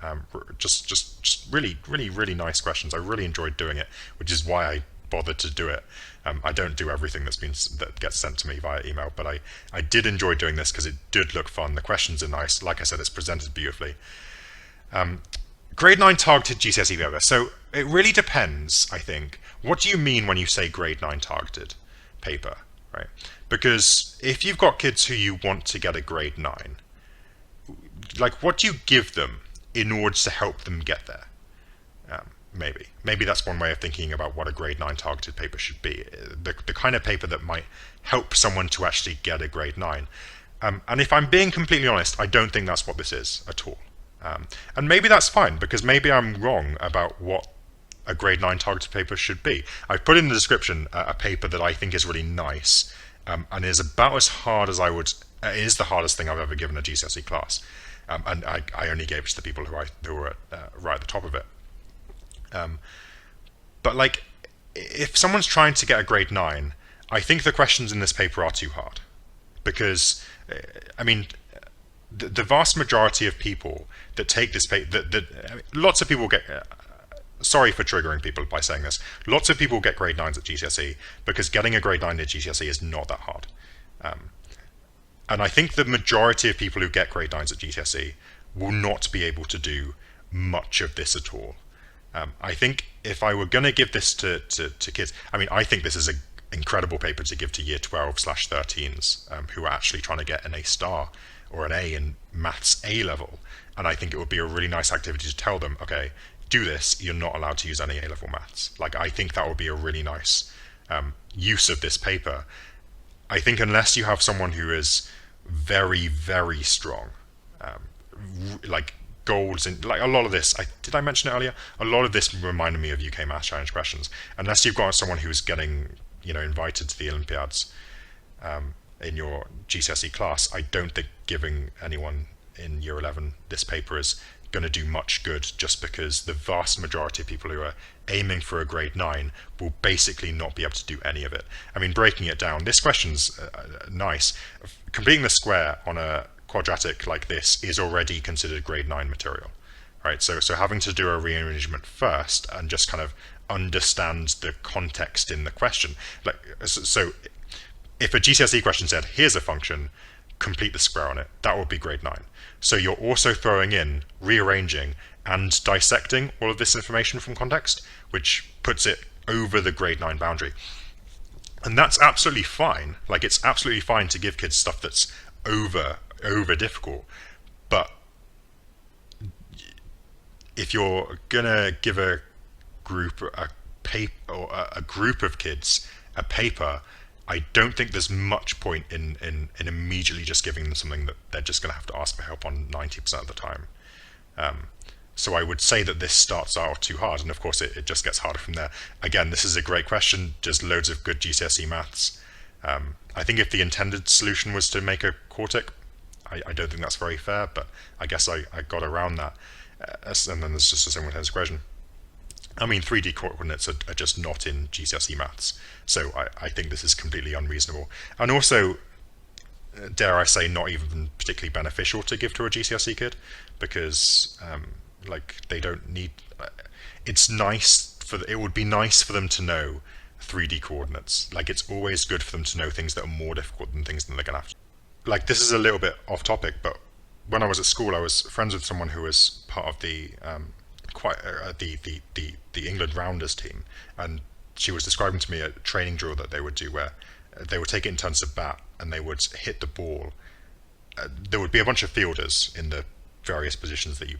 just really, really, really nice questions. I really enjoyed doing it, which is why I bothered to do it. I don't do everything that gets sent to me via email, but I did enjoy doing this because it did look fun. The questions are nice. Like I said, it's presented beautifully. Grade 9 targeted GCSE paper. So it really depends, I think. What do you mean when you say grade 9 targeted paper, right? Because if you've got kids who you want to get a grade 9, like what do you give them in order to help them get there? Maybe that's one way of thinking about what a grade 9 targeted paper should be. The kind of paper that might help someone to actually get a grade 9. And if I'm being completely honest, I don't think that's what this is at all. And maybe that's fine, because maybe I'm wrong about what a grade 9 targeted paper should be. I've put in the description a paper that I think is really nice, and is about as hard as it is the hardest thing I've ever given a GCSE class. And I only gave it to the people who were right at the top of it. But like, if someone's trying to get a grade 9, I think the questions in this paper are too hard, because I mean, the vast majority of people that take this paper, lots of people get, sorry for triggering people by saying this, lots of people get grade 9s at GCSE because getting a grade 9 at GCSE is not that hard. And I think the majority of people who get grade 9s at GCSE will not be able to do much of this at all. I think if I were going to give this to kids, I mean, I think this is an incredible paper to give to year 12/13s who are actually trying to get an A star or an A in maths A level. And I think it would be a really nice activity to tell them, okay, do this, you're not allowed to use any A level maths. Like, I think that would be a really nice use of this paper. I think unless you have someone who is very, very strong, like golds in, like a lot of this, did I mention it earlier? A lot of this reminded me of UK Maths Challenge questions. Unless you've got someone who's getting, invited to the Olympiads in your GCSE class, I don't think giving anyone in year 11 this paper is going to do much good, just because the vast majority of people who are aiming for a grade 9 will basically not be able to do any of it. I mean, breaking it down, this question's nice. Completing the square on a quadratic like this is already considered grade 9 material, right? So having to do a rearrangement first and just kind of understand the context in the question. So if a GCSE question said, here's a function, complete the square on it, that would be grade 9. So you're also throwing in rearranging and dissecting all of this information from context, which puts it over the grade 9 boundary. And that's absolutely fine. Like, it's absolutely fine to give kids stuff that's over difficult. But if you're gonna give a group a group of kids a paper, I don't think there's much point in immediately just giving them something that they're just going to have to ask for help on 90% of the time. So I would say that this starts out too hard, and of course it just gets harder from there. Again, this is a great question, just loads of good GCSE maths. I think if the intended solution was to make a quartic, I don't think that's very fair, but I guess I got around that. And then there's just a simultaneous equation. I mean, 3D coordinates are just not in GCSE maths, so I think this is completely unreasonable. And also, dare I say, not even particularly beneficial to give to a GCSE kid, because like, they don't need. It's nice it would be nice for them to know 3D coordinates. Like, it's always good for them to know things that are more difficult than things that they're gonna have to. Like, this is a little bit off topic, but when I was at school, I was friends with someone who was part of the the England Rounders team, and she was describing to me a training drill that they would do where they would take it in turns of bat and they would hit the ball. There would be a bunch of fielders in the various positions that you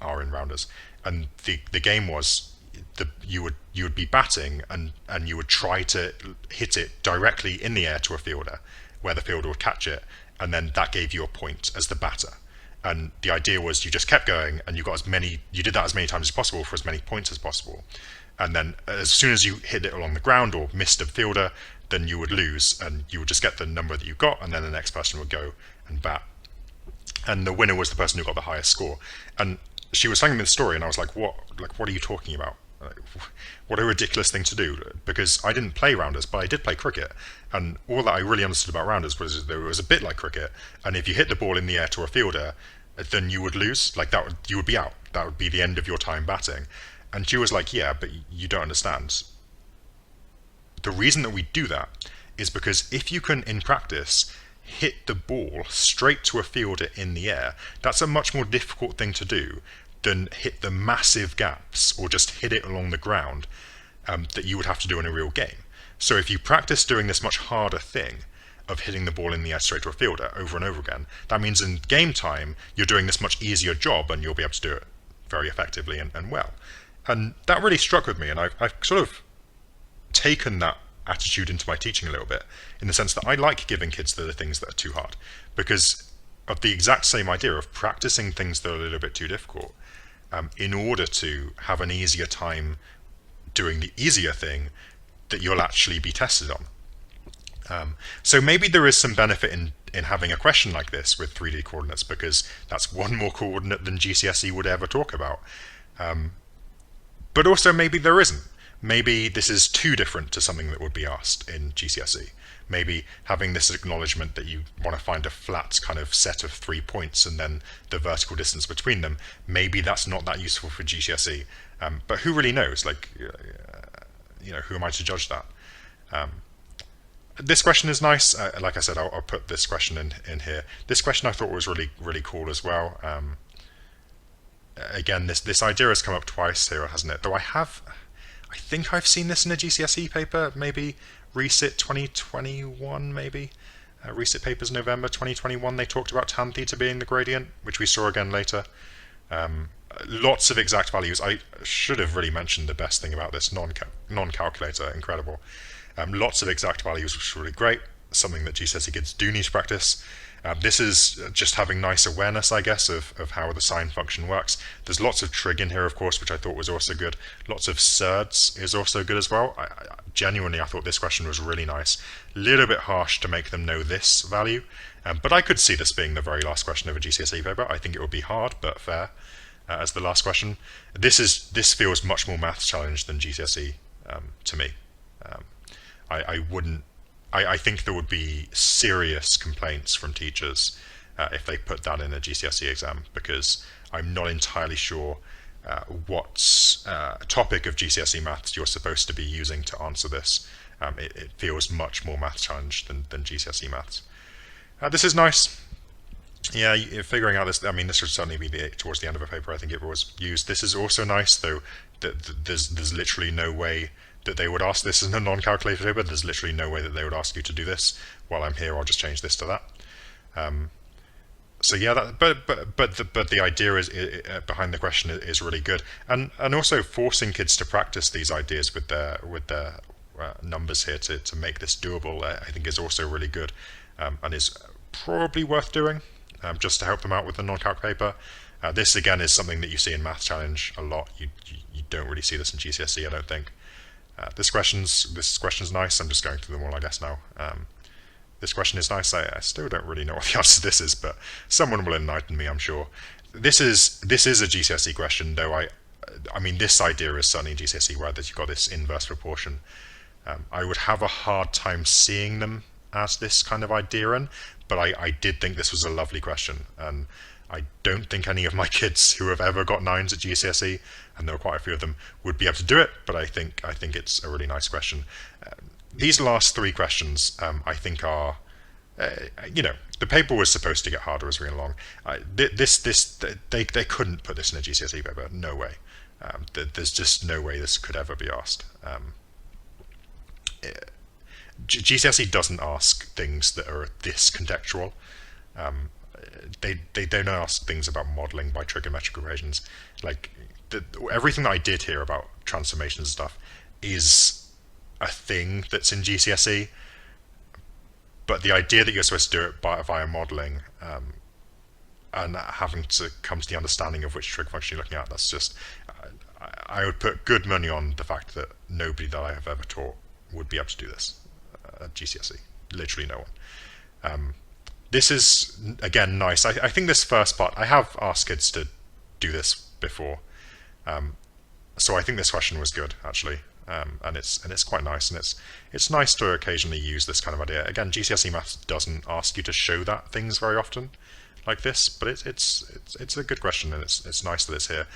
are in Rounders, and the game was you would be batting and you would try to hit it directly in the air to a fielder where the fielder would catch it, and then that gave you a point as the batter. And the idea was you just kept going and you did that as many times as possible for as many points as possible. And then as soon as you hit it along the ground or missed a fielder, then you would lose, and you would just get the number that you got, and then the next person would go and bat. And the winner was the person who got the highest score. And she was telling me the story, and I was like, what are you talking about? What a ridiculous thing to do, because I didn't play Rounders, but I did play cricket, and all that I really understood about Rounders was that it was a bit like cricket, and if you hit the ball in the air to a fielder, then you would lose. Like, you would be out. That would be the end of your time batting. And she was like, yeah, but you don't understand. The reason that we do that is because if you can, in practice, hit the ball straight to a fielder in the air, that's a much more difficult thing to do than hit the massive gaps or just hit it along the ground that you would have to do in a real game. So if you practice doing this much harder thing of hitting the ball in the air straight to a fielder over and over again, that means in game time you're doing this much easier job, and you'll be able to do it very effectively and well. And that really struck with me, and I've sort of taken that attitude into my teaching a little bit, in the sense that I like giving kids the things that are too hard, because of the exact same idea of practicing things that are a little bit too difficult in order to have an easier time doing the easier thing that you'll actually be tested on. So maybe there is some benefit in having a question like this with 3D coordinates, because that's one more coordinate than GCSE would ever talk about. But also maybe there isn't. Maybe this is too different to something that would be asked in GCSE. Maybe having this acknowledgement that you want to find a flat kind of set of 3 points and then the vertical distance between them, maybe that's not that useful for GCSE. But who really knows? Like, who am I to judge that? This question is nice. Like I said, I'll put this question in here. This question I thought was really, really cool as well. Again, this idea has come up twice here, hasn't it? Though I think I've seen this in a GCSE paper, maybe Resit 2021, maybe. Resit papers November 2021, they talked about tan theta being the gradient, which we saw again later. Lots of exact values. I should have really mentioned the best thing about this non-calculator, incredible. Lots of exact values, which is really great, something that GCSE kids do need to practice. This is just having nice awareness, I guess, of how the sine function works. There's lots of trig in here, of course, which I thought was also good. Lots of surds is also good as well. Genuinely, I thought this question was really nice. A little bit harsh to make them know this value, but I could see this being the very last question of a GCSE paper. I think it would be hard, but fair. as the last question. This feels much more maths challenge than GCSE to me. I wouldn't. I think there would be serious complaints from teachers if they put that in a GCSE exam, because I'm not entirely sure what topic of GCSE maths you're supposed to be using to answer this. It feels much more maths challenge than GCSE maths. This is nice. Yeah, figuring out this, I mean, this would certainly be towards the end of a paper, I think it was used. This is also nice, though, that there's literally no way that they would ask this in a non-calculated paper. There's literally no way that they would ask you to do this. While I'm here, I'll just change this to that. So yeah, but the idea is behind the question is really good, and also forcing kids to practice these ideas with their numbers here to make this doable, I think is also really good, and is probably worth doing, just to help them out with the non-calc paper. This again is something that you see in Maths Challenge a lot. You don't really see this in GCSE, I don't think. This question's nice. I'm just going through them all, I guess, now. This question is nice. I still don't really know what the answer to this is, but someone will enlighten me, I'm sure. This is a GCSE question, though. I mean, this idea is certainly in GCSE, where you've got this inverse proportion. I would have a hard time seeing them as this kind of idea in, but I did think this was a lovely question, and I don't think any of my kids who have ever got 9s at GCSE, and there were quite a few of them, would be able to do it, but I think it's a really nice question. These last 3 questions, I think are, the paper was supposed to get harder as we went along. They couldn't put this in a GCSE paper, no way. There's just no way this could ever be asked. GCSE doesn't ask things that are this contextual. They don't ask things about modeling by trigonometric equations. Like everything that I did here about transformations and stuff is a thing that's in GCSE, but the idea that you're supposed to do it via modeling and having to come to the understanding of which trig function you're looking at, that's just, I would put good money on the fact that nobody that I have ever taught would be able to do this at GCSE. Literally no one. This is, again, nice. I think this first part, I have asked kids to do this before, so I think this question was good, actually, and it's quite nice, and it's nice to occasionally use this kind of idea. Again, GCSE maths doesn't ask you to show that things very often, like this, but it's a good question, and it's nice that it's here.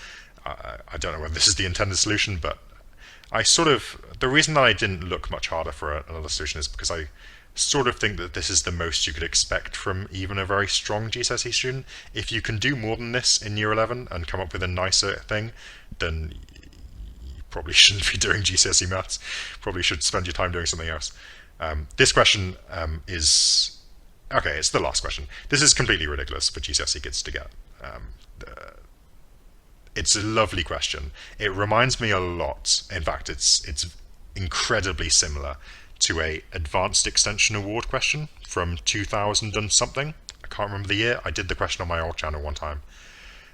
I don't know whether this is the intended solution, but the reason that I didn't look much harder for another solution is because I sort of think that this is the most you could expect from even a very strong GCSE student. If you can do more than this in year 11 and come up with a nicer thing, then you probably shouldn't be doing GCSE maths. Probably should spend your time doing something else. This question is... Okay, it's the last question. This is completely ridiculous for GCSE kids to get. It's a lovely question. It reminds me a lot. In fact, it's incredibly similar to a Advanced Extension Award question from 2000 and something. I can't remember the year. I did the question on my old channel one time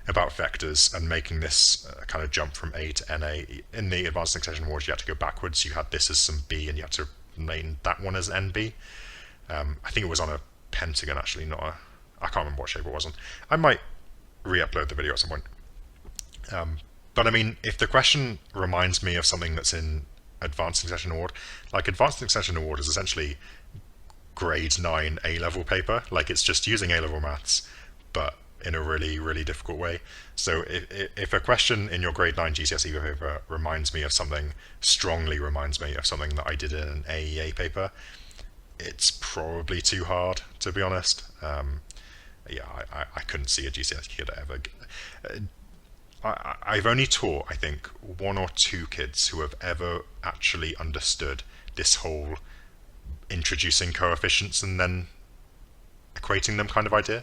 about vectors and making this kind of jump from A to NA. In the Advanced Extension Awards, you had to go backwards. You had this as some B, and you had to name that one as NB. I think it was on a pentagon, actually, not a... I can't remember what shape it was on. I might re-upload the video at some point. But I mean, if the question reminds me of something that's in Advanced Extension Award, like Advanced Extension Award is essentially grade 9 A-level paper. Like, it's just using A-level maths, but in a really, really difficult way. So if a question in your grade 9 GCSE paper reminds me of something, strongly reminds me of something that I did in an AEA paper, it's probably too hard, to be honest. Yeah, I couldn't see a GCSE kid ever... I've only taught, I think, 1 or 2 kids who have ever actually understood this whole introducing coefficients and then equating them kind of idea.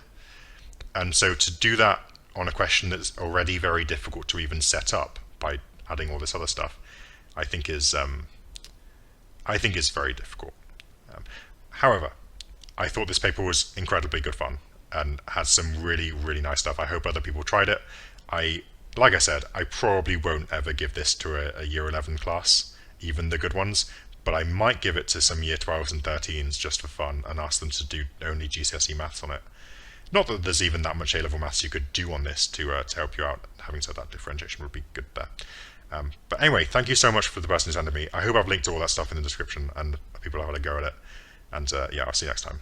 And so to do that on a question that's already very difficult to even set up by adding all this other stuff, I think is very difficult. However, I thought this paper was incredibly good fun and had some really, really nice stuff. I hope other people tried it. Like I said, I probably won't ever give this to a year 11 class, even the good ones, but I might give it to some year 12s and 13s just for fun and ask them to do only GCSE maths on it. Not that there's even that much A-level maths you could do on this to help you out. Having said that, differentiation would be good there. But anyway, thank you so much for the person who sent me. I hope I've linked to all that stuff in the description and people have had a go at it. And yeah, I'll see you next time.